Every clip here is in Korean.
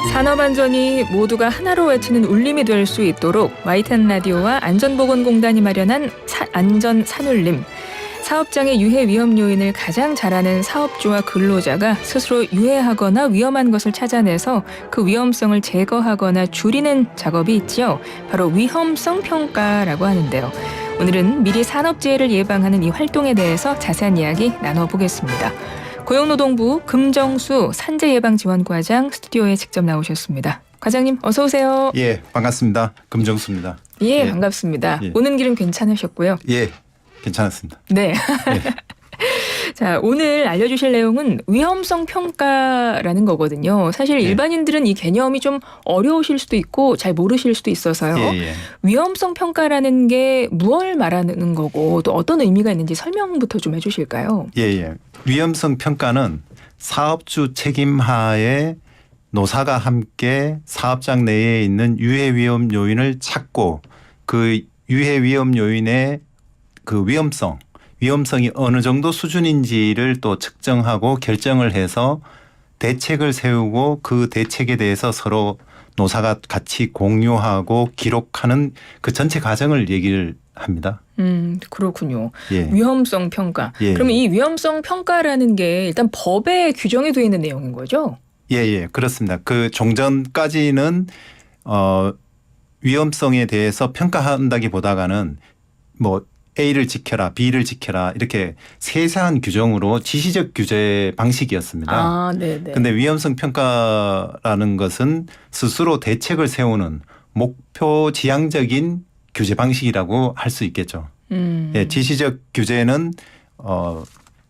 산업안전이 모두가 하나로 외치는 울림이 될 수 있도록 YTN 라디오와 안전보건공단이 마련한 안전산울림. 사업장의 유해 위험 요인을 가장 잘 아는 사업주와 근로자가 스스로 유해하거나 위험한 것을 찾아내서 그 위험성을 제거하거나 줄이는 작업이 있죠. 바로 위험성 평가라고 하는데요. 오늘은 미리 산업재해를 예방하는 이 활동에 대해서 자세한 이야기 나눠보겠습니다. 고용노동부 금정수 산재예방지원과장 스튜디오에 직접 나오셨습니다. 과장님 어서 오세요. 예, 반갑습니다. 금정수입니다. 예, 반갑습니다. 예. 오는 길은 괜찮으셨고요. 예, 괜찮았습니다. 네. 예. 자, 오늘 알려주실 내용은 위험성 평가라는 거거든요. 사실 일반인들은 이 개념이 좀 어려우실 수도 있고 잘 모르실 수도 있어서요. 예. 위험성 평가라는 게 무엇을 말하는 거고 또 어떤 의미가 있는지 설명부터 좀 해주실까요? 예. 위험성 평가는 사업주 책임하에 노사가 함께 사업장 내에 있는 유해 위험 요인을 찾고 그 유해 위험 요인의 그 위험성이 어느 정도 수준인지를 또 측정하고 결정을 해서 대책을 세우고 그 대책에 대해서 서로 노사가 같이 공유하고 기록하는 그 전체 과정을 얘기를 합니다. 그렇군요. 예. 위험성 평가. 예. 그러면 이 위험성 평가라는 게 일단 법에 규정이 되어 있는 내용인 거죠? 예, 그렇습니다. 그 종전까지는 위험성에 대해서 평가한다기보다는 뭐 A를 지켜라, B를 지켜라 이렇게 세세한 규정으로 지시적 규제 방식이었습니다. 아, 네네. 그런데 위험성 평가라는 것은 스스로 대책을 세우는 목표 지향적인 규제 방식이라고 할 수 있겠죠. 예, 지시적 규제는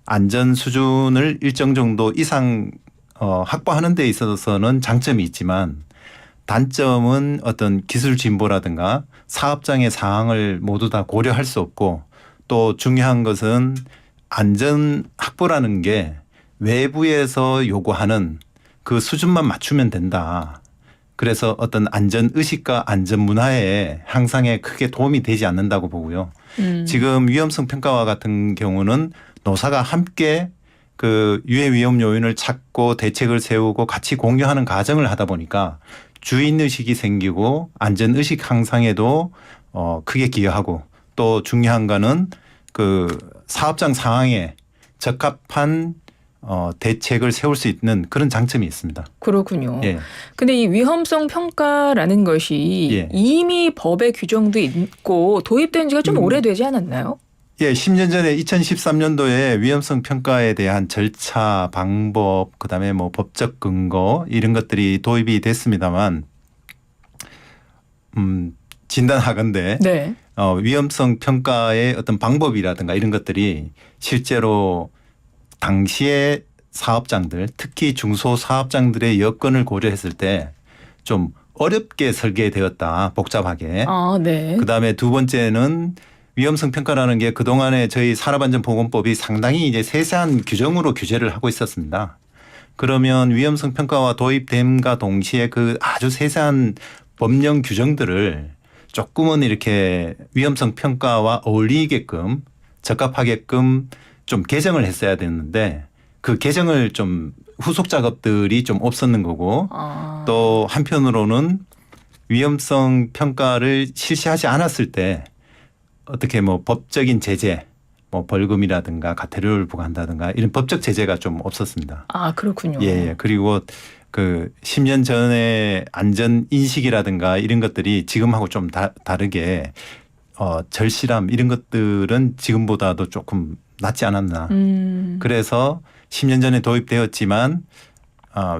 안전 수준을 일정 정도 이상 확보하는 데 있어서는 장점이 있지만 단점은 어떤 기술 진보라든가 사업장의 사항을 모두 다 고려할 수 없고 또 중요한 것은 안전 확보라는 게 외부에서 요구하는 그 수준만 맞추면 된다. 그래서 어떤 안전 의식과 안전 문화의 향상에 크게 도움이 되지 않는다고 보고요. 지금 위험성 평가와 같은 경우는 노사가 함께 그 유해 위험 요인을 찾고 대책을 세우고 같이 공유하는 과정을 하다 보니까 주인 의식이 생기고 안전 의식 향상에도 크게 기여하고 또 중요한 거는 그 사업장 상황에 적합한 대책을 세울 수 있는 그런 장점이 있습니다. 그렇군요. 예. 근데 이 위험성 평가라는 것이 예. 이미 법의 규정도 있고 도입된 지가 좀 오래되지 않았나요? 예, 10년 전에 2013년도에 위험성 평가에 대한 절차, 방법, 그다음에 뭐 법적 근거 이런 것들이 도입이 됐습니다만 진단하건대 네. 위험성 평가의 어떤 방법이라든가 이런 것들이 실제로 당시의 사업장들, 특히 중소사업장들의 여건을 고려했을 때 좀 어렵게 설계되었다, 복잡하게. 아, 네. 그다음에 두 번째는 위험성 평가라는 게 그동안에 저희 산업안전보건법이 상당히 이제 세세한 규정으로 규제를 하고 있었습니다. 그러면 위험성 평가와 도입됨과 동시에 그 아주 세세한 법령 규정들을 조금은 이렇게 위험성 평가와 어울리게끔 적합하게끔 좀 개정을 했어야 됐는데 그 개정을 좀 후속 작업들이 좀 없었는 거고 또 한편으로는 위험성 평가를 실시하지 않았을 때 어떻게 뭐 법적인 제재, 뭐 벌금이라든가 과태료를 부과한다든가 이런 법적 제재가 좀 없었습니다. 아, 그렇군요. 예. 그리고 그 10년 전에 안전 인식이라든가 이런 것들이 지금하고 좀 다르게 절실함 이런 것들은 지금보다도 조금 낫지 않았나. 그래서 10년 전에 도입되었지만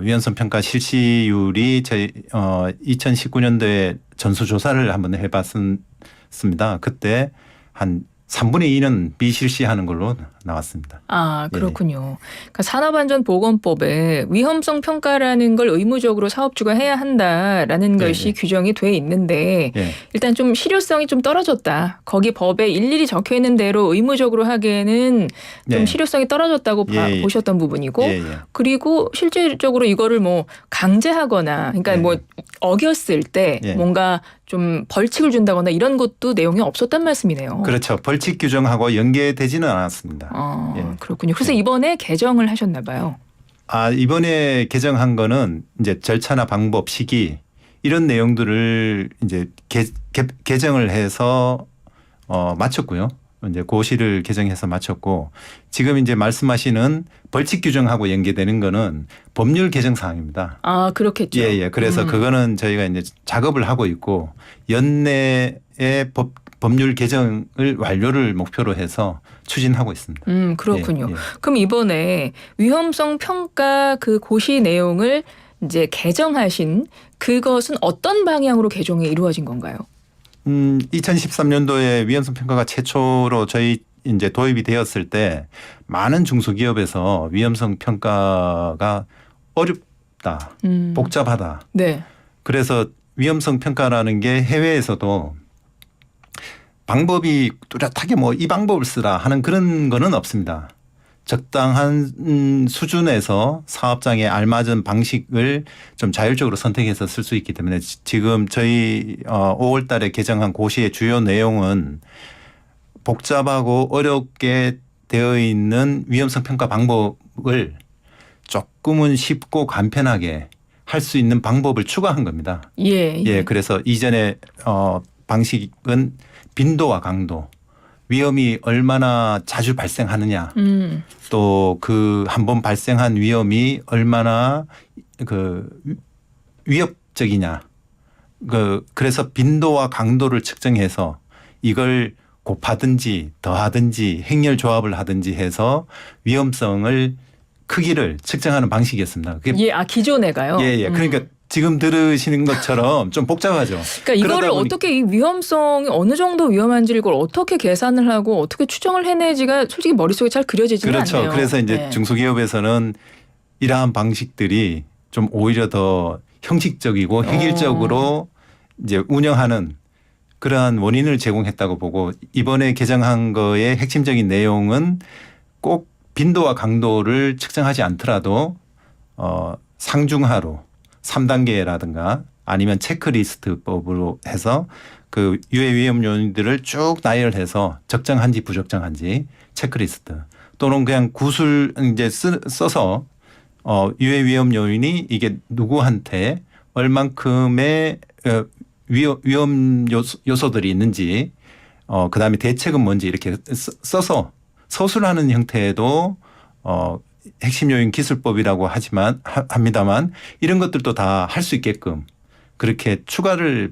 위험성 평가 실시율이 저희 2019년도에 전수조사를 한번 해봤습니다. 그때 한 3분의 2는 비실시하는 걸로 나왔습니다. 아, 그렇군요. 그러니까 산업안전보건법에 위험성 평가라는 걸 의무적으로 사업주가 해야 한다라는 것이 규정이 돼 있는데 일단 좀 실효성이 좀 떨어졌다. 거기 법에 일일이 적혀 있는 대로 의무적으로 하기에는 좀 실효성이 떨어졌다고 보셨던 부분이고 그리고 실질적으로 이거를 뭐 강제하거나 그러니까 뭐 어겼을 때 뭔가 좀 벌칙을 준다거나 이런 것도 내용이 없었단 말씀이네요. 그렇죠. 벌칙 규정하고 연계되지는 않았습니다. 그렇군요. 그래서 이번에 개정을 하셨나 봐요. 이번에 개정한 거는 이제 절차나 방법, 시기 이런 내용들을 이제 개정을 해서 마쳤고요. 이제 고시를 개정해서 마쳤고 지금 이제 말씀하시는 벌칙 규정하고 연계되는 거는 법률 개정 사항입니다. 아, 그렇겠죠. 예. 그래서 그거는 저희가 이제 작업을 하고 있고 연내에 법률 개정을 완료를 목표로 해서 추진하고 있습니다. 그렇군요. 예. 그럼 이번에 위험성 평가 그 고시 내용을 이제 개정하신 그것은 어떤 방향으로 개정이 이루어진 건가요? 2013년도에 위험성 평가가 최초로 저희 이제 도입이 되었을 때 많은 중소기업에서 위험성 평가가 어렵다, 복잡하다. 네. 그래서 위험성 평가라는 게 해외에서도 방법이 뚜렷하게 뭐 이 방법을 쓰라 하는 그런 거는 없습니다. 적당한 수준에서 사업장에 알맞은 방식을 좀 자율적으로 선택해서 쓸 수 있기 때문에 지금 저희 5월 달에 개정한 고시의 주요 내용은 복잡하고 어렵게 되어 있는 위험성 평가 방법을 조금은 쉽고 간편하게 할 수 있는 방법을 추가한 겁니다. 예. 그래서 이전에 방식은 빈도와 강도, 위험이 얼마나 자주 발생하느냐, 또 그 한 번 발생한 위험이 얼마나 그 위협적이냐, 그래서 빈도와 강도를 측정해서 이걸 곱하든지 더하든지 행렬 조합을 하든지 해서 위험성을 크기를 측정하는 방식이었습니다. 그게 기존에가요. 그러니까 지금 들으시는 것처럼 좀 복잡하죠. 그러니까 이거를 어떻게 이 위험성이 어느 정도 위험한지를 이걸 어떻게 계산을 하고 어떻게 추정을 해내지가 솔직히 머릿속에 잘 그려지지는 않네요. 그렇죠. 그래서 이제 중소기업에서는 이러한 방식들이 좀 오히려 더 형식적이고 획일적으로 이제 운영하는 그러한 원인을 제공했다고 보고 이번에 개정한 거의 핵심적인 내용은 꼭 빈도와 강도를 측정하지 않더라도 상중하로 3단계라든가 아니면 체크리스트법으로 해서 그 유해 위험 요인들을 쭉 나열해서 적정한지 부적정한지 체크리스트 또는 그냥 구술 이제 써서 유해 위험 요인이 이게 누구한테 얼만큼의 위험 요소들이 있는지 그다음에 대책은 뭔지 이렇게 써서 서술하는 형태에도 핵심 요인 기술법이라고 합니다만 이런 것들도 다 할 수 있게끔 그렇게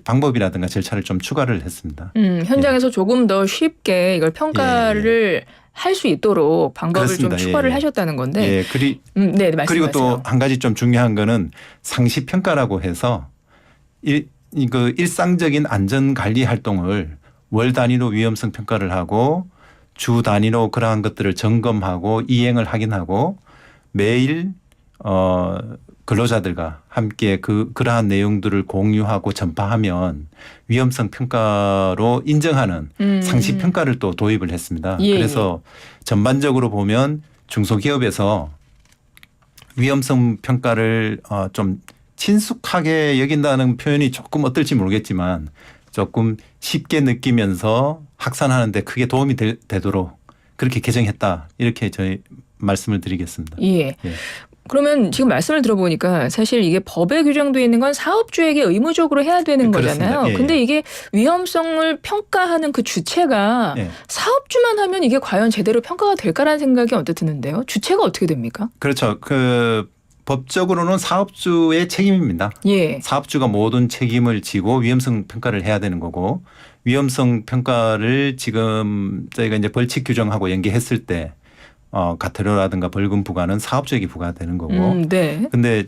방법이라든가 절차를 좀 추가를 했습니다. 현장에서 조금 더 쉽게 이걸 평가를 할 수 있도록 방법을 그렇습니다. 좀 추가를 하셨다는 건데. 네, 말씀하세요. 그리고 또 한 가지 좀 중요한 거는 상시 평가라고 해서 일상적인 안전 관리 활동을 월 단위로 위험성 평가를 하고 주 단위로 그러한 것들을 점검하고 이행을 확인하고 매일 근로자들과 함께 그러한 내용들을 공유하고 전파하면 위험성 평가로 인정하는 상시 평가를 또 도입을 했습니다. 그래서 전반적으로 보면 중소기업에서 위험성 평가를 좀 친숙하게 여긴다는 표현이 조금 어떨지 모르겠지만 조금 쉽게 느끼면서 확산하는 데 크게 도움이 되도록 그렇게 개정했다. 이렇게 저희 말씀을 드리겠습니다. 그러면 지금 말씀을 들어보니까 사실 이게 법에 규정되어 있는 건 사업주에게 의무적으로 해야 되는 거잖아요. 근데 이게 위험성을 평가하는 그 주체가 사업주만 하면 이게 과연 제대로 평가가 될까라는 생각이 언뜻 드는데요. 주체가 어떻게 됩니까? 그렇죠. 법적으로는 사업주의 책임입니다. 사업주가 모든 책임을 지고 위험성 평가를 해야 되는 거고 위험성 평가를 지금 저희가 이제 벌칙 규정하고 연계했을 때 과태료라든가 벌금 부과는 사업주에게 부과되는 거고. 근데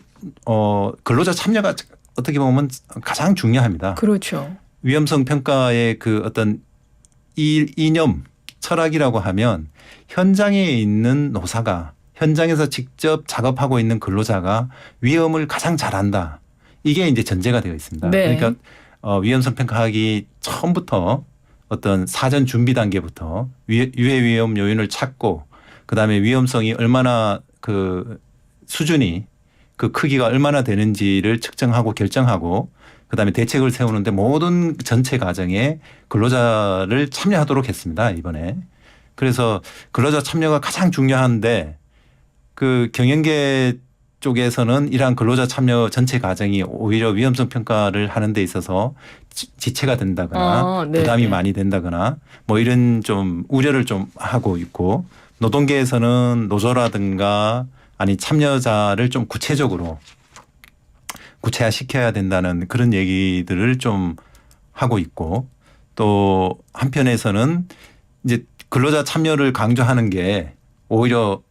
근로자 참여가 어떻게 보면 가장 중요합니다. 그렇죠. 위험성 평가의 그 어떤 이념, 철학이라고 하면 현장에 있는 노사가 현장에서 직접 작업하고 있는 근로자가 위험을 가장 잘한다. 이게 이제 전제가 되어 있습니다. 그러니까 위험성 평가하기 처음부터 어떤 사전 준비 단계부터 유해 위험 요인을 찾고 그다음에 위험성이 얼마나 그 수준이 그 크기가 얼마나 되는지를 측정하고 결정하고 그다음에 대책을 세우는데 모든 전체 과정에 근로자를 참여하도록 했습니다. 이번에. 그래서 근로자 참여가 가장 중요한데 그 경영계 쪽에서는 이러한 근로자 참여 전체 과정이 오히려 위험성 평가를 하는 데 있어서 지체가 된다거나 부담이 많이 된다거나 뭐 이런 좀 우려를 좀 하고 있고, 노동계에서는 노조라든가 아니 참여자를 좀 구체화시켜야 된다는 그런 얘기들을 좀 하고 있고, 또 한편에서는 이제 근로자 참여를 강조하는 게 오히려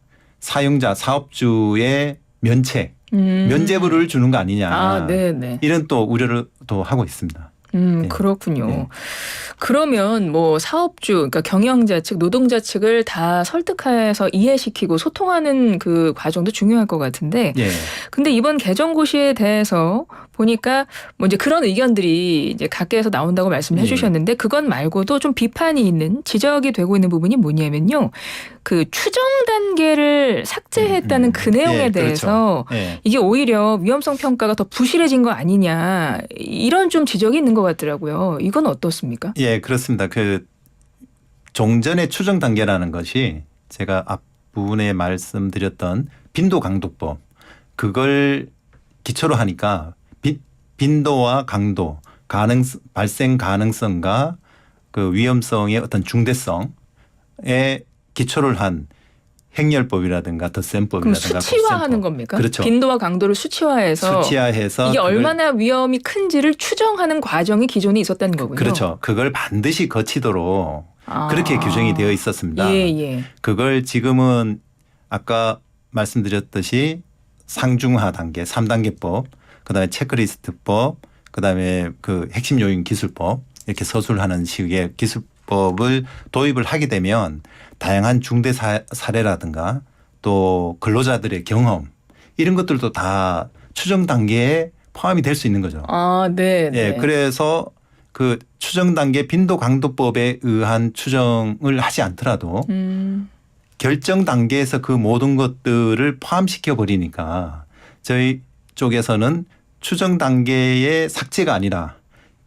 사용자 사업주의 면죄부를 주는 거 아니냐. 이런 또 우려를 또 하고 있습니다. 그렇군요. 네. 그러면 뭐 사업주, 그러니까 경영자 측, 노동자 측을 다 설득해서 이해시키고 소통하는 그 과정도 중요할 것 같은데, 근데 이번 개정 고시에 대해서 보니까 뭐 이제 그런 의견들이 이제 각계에서 나온다고 말씀을 해주셨는데, 그건 말고도 좀 비판이 있는, 지적이 되고 있는 부분이 뭐냐면요, 그 추정 단계를 삭제했다는 그 내용에 대해서 그렇죠. 이게 오히려 위험성 평가가 더 부실해진 거 아니냐, 이런 좀 지적이 있는 것 같더라고요. 이건 어떻습니까? 예, 그렇습니다. 그 종전의 추정 단계라는 것이 제가 앞부분에 말씀드렸던 빈도 강도법, 그걸 기초로 하니까 빈도와 강도, 발생 가능성과 그 위험성의 어떤 중대성에 기초를 한 행렬법이라든가 덧셈법이라든가. 그럼 수치화하는 겁니까? 그렇죠. 빈도와 강도를 수치화해서 이게 얼마나 위험이 큰지를 추정하는 과정이 기존에 있었다는 거군요. 그렇죠. 그걸 반드시 거치도록 그렇게 규정이 되어 있었습니다. 그걸 지금은 아까 말씀드렸듯이 상중하 단계, 3단계법, 그다음에 체크리스트법, 그다음에 그 핵심 요인 기술법, 이렇게 서술하는 식의 기술법을 도입을 하게 되면 다양한 중대 사례라든가 또 근로자들의 경험, 이런 것들도 다 추정 단계에 포함이 될 수 있는 거죠. 예, 그래서 그 추정 단계 빈도 강도법에 의한 추정을 하지 않더라도 결정 단계에서 그 모든 것들을 포함시켜 버리니까 저희 쪽에서는 추정 단계의 삭제가 아니라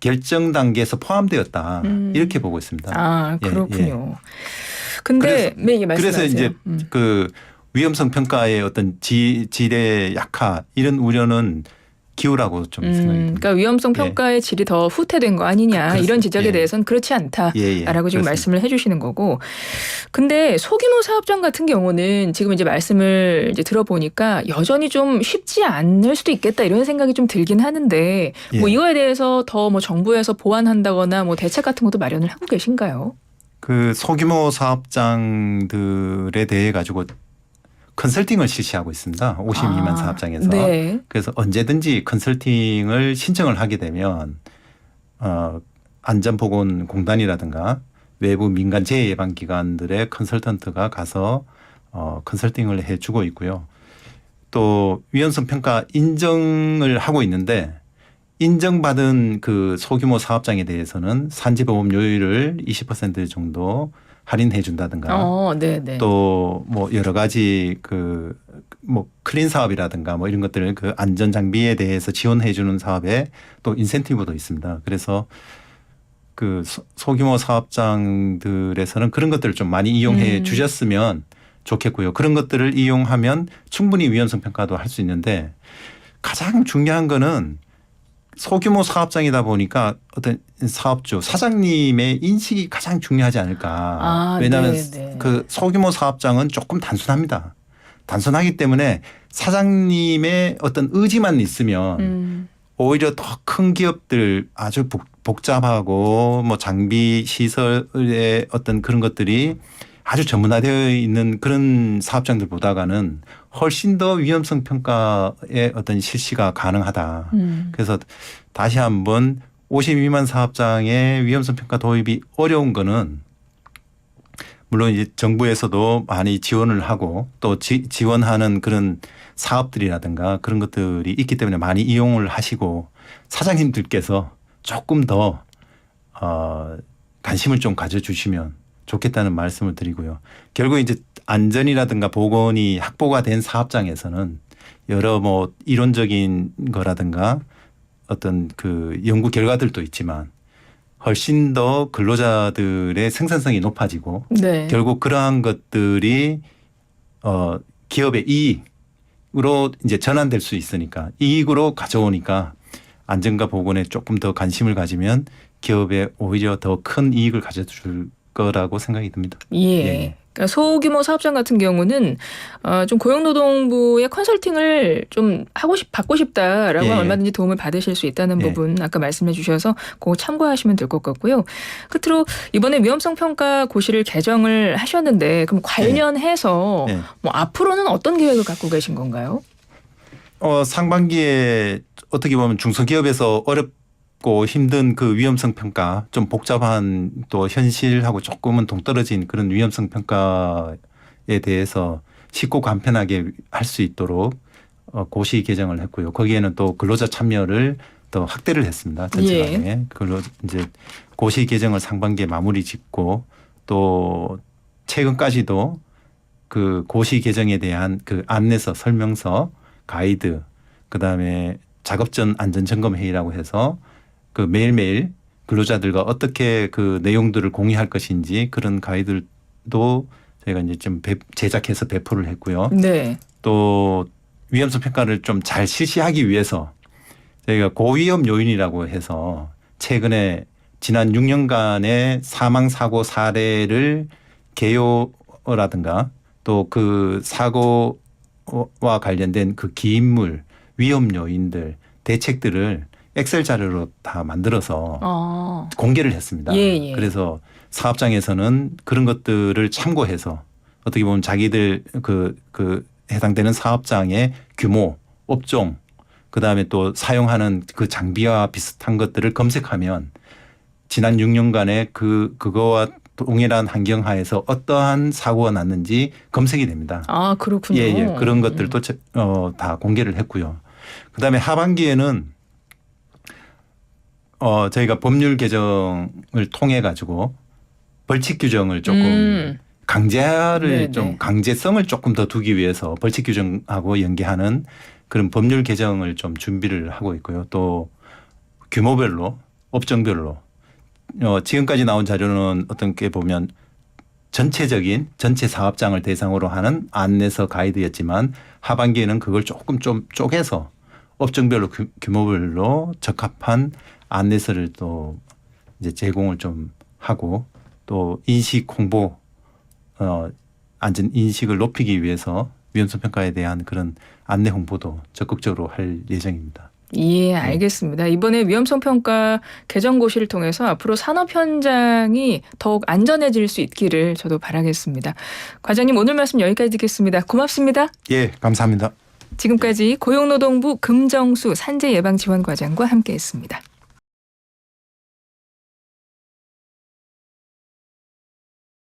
결정 단계에서 포함되었다, 이렇게 보고 있습니다. 그렇군요. 근데 그래서 이제 그 위험성 평가의 어떤 질의 약화, 이런 우려는 기우라고 좀 생각이 듭니다. 그러니까 위험성 평가의 질이 더 후퇴된 거 아니냐, 이런 지적에 대해서는 그렇지 않다라고 지금 말씀을 해주시는 거고. 근데 소규모 사업장 같은 경우는 지금 이제 말씀을 이제 들어보니까 여전히 좀 쉽지 않을 수도 있겠다, 이런 생각이 좀 들긴 하는데, 뭐 이거에 대해서 더 뭐 정부에서 보완한다거나 뭐 대책 같은 것도 마련을 하고 계신가요? 그 소규모 사업장들에 대해 가지고 컨설팅을 실시하고 있습니다. 52만 사업장에서. 그래서 언제든지 컨설팅을 신청을 하게 되면 안전보건공단이라든가 외부 민간 재해예방기관들의 컨설턴트가 가서 컨설팅을 해주고 있고요. 또 위험성 평가 인정을 하고 있는데, 인정받은 그 소규모 사업장에 대해서는 산재보험료율을 20% 정도 할인해 준다든가, 또 뭐 여러 가지 그 뭐 클린 사업이라든가 뭐 이런 것들을 그 안전 장비에 대해서 지원해 주는 사업에 또 인센티브도 있습니다. 그래서 그 소규모 사업장들에서는 그런 것들을 좀 많이 이용해 주셨으면 좋겠고요. 그런 것들을 이용하면 충분히 위험성 평가도 할 수 있는데, 가장 중요한 거는 소규모 사업장이다 보니까 어떤 사업주, 사장님의 인식이 가장 중요하지 않을까. 왜냐하면 그 소규모 사업장은 조금 단순합니다. 단순하기 때문에 사장님의 어떤 의지만 있으면 오히려 더 큰 기업들, 아주 복잡하고 뭐 장비 시설의 어떤 그런 것들이 아주 전문화되어 있는 그런 사업장들보다는 훨씬 더 위험성 평가의 어떤 실시가 가능하다. 그래서 다시 한번 52만 사업장의 위험성 평가 도입이 어려운 거는, 물론 이제 정부에서도 많이 지원을 하고 또 지원하는 그런 사업들이라든가 그런 것들이 있기 때문에 많이 이용을 하시고, 사장님들께서 조금 더 관심을 좀 가져주시면 좋겠다는 말씀을 드리고요. 결국 이제 안전이라든가 보건이 확보가 된 사업장에서는 여러 뭐 이론적인 거라든가 어떤 그 연구 결과들도 있지만 훨씬 더 근로자들의 생산성이 높아지고 결국 그러한 것들이 기업의 이익, 이제 전환될 수 있으니까 이익으로 가져오니까 안전과 보건에 조금 더 관심을 가지면 기업에 오히려 더 큰 이익을 가져줄 거라고 생각이 듭니다. 예. 그러니까 소규모 사업장 같은 경우는 좀 고용노동부의 컨설팅을 좀 받고 싶다라고 하면 얼마든지 도움을 받으실 수 있다는 부분 아까 말씀해 주셔서 그거 참고하시면 될 것 같고요. 끝으로 이번에 위험성 평가 고시를 개정을 하셨는데 그럼 관련해서 뭐 앞으로는 어떤 계획을 갖고 계신 건가요? 상반기에 어떻게 보면 중소기업에서 어렵고 힘든 그 위험성 평가 좀 복잡한 또 현실하고 조금은 동떨어진 그런 위험성 평가에 대해서 쉽고 간편하게 할 수 있도록 고시 개정을 했고요. 거기에는 또 근로자 참여를 더 확대를 했습니다. 전체적으로. 그걸로 이제 고시 개정을 상반기에 마무리 짓고 또 최근까지도 그 고시 개정에 대한 그 안내서, 설명서, 가이드, 그다음에 작업 전 안전 점검 회의라고 해서 그 매일매일 근로자들과 어떻게 그 내용들을 공유할 것인지 그런 가이드도 저희가 이제 좀 제작해서 배포를 했고요. 네. 또 위험성 평가를 좀 잘 실시하기 위해서 저희가 고위험 요인이라고 해서 최근에 지난 6년간의 사망 사고 사례를 개요라든가 또 그 사고와 관련된 그 기인물, 위험 요인들, 대책들을 엑셀 자료로 다 만들어서 공개를 했습니다. 그래서 사업장에서는 그런 것들을 참고해서 어떻게 보면 자기들 그 해당되는 사업장의 규모, 업종, 그다음에 또 사용하는 그 장비와 비슷한 것들을 검색하면 지난 6년간의 그거와 동일한 환경하에서 어떠한 사고가 났는지 검색이 됩니다. 아, 그렇군요. 그런 것들도 다 공개를 했고요. 그다음에 하반기에는 저희가 법률 개정을 통해 가지고 벌칙 규정을 조금 강제성을 조금 더 두기 위해서 벌칙 규정하고 연계하는 그런 법률 개정을 좀 준비를 하고 있고요. 또 규모별로, 업종별로 지금까지 나온 자료는 어떻게 보면 전체 사업장을 대상으로 하는 안내서 가이드였지만 하반기에는 그걸 조금 좀 쪼개서 업종별로 규모별로 적합한 안내서를 또 이제 제공을 좀 하고 또 인식 홍보 안전 인식을 높이기 위해서 위험성 평가에 대한 그런 안내 홍보도 적극적으로 할 예정입니다. 예, 알겠습니다. 이번에 위험성 평가 개정 고시를 통해서 앞으로 산업 현장이 더욱 안전해질 수 있기를 저도 바라겠습니다. 과장님 오늘 말씀 여기까지 듣겠습니다. 고맙습니다. 예, 감사합니다. 지금까지 고용노동부 금정수 산재예방지원과장과 함께했습니다.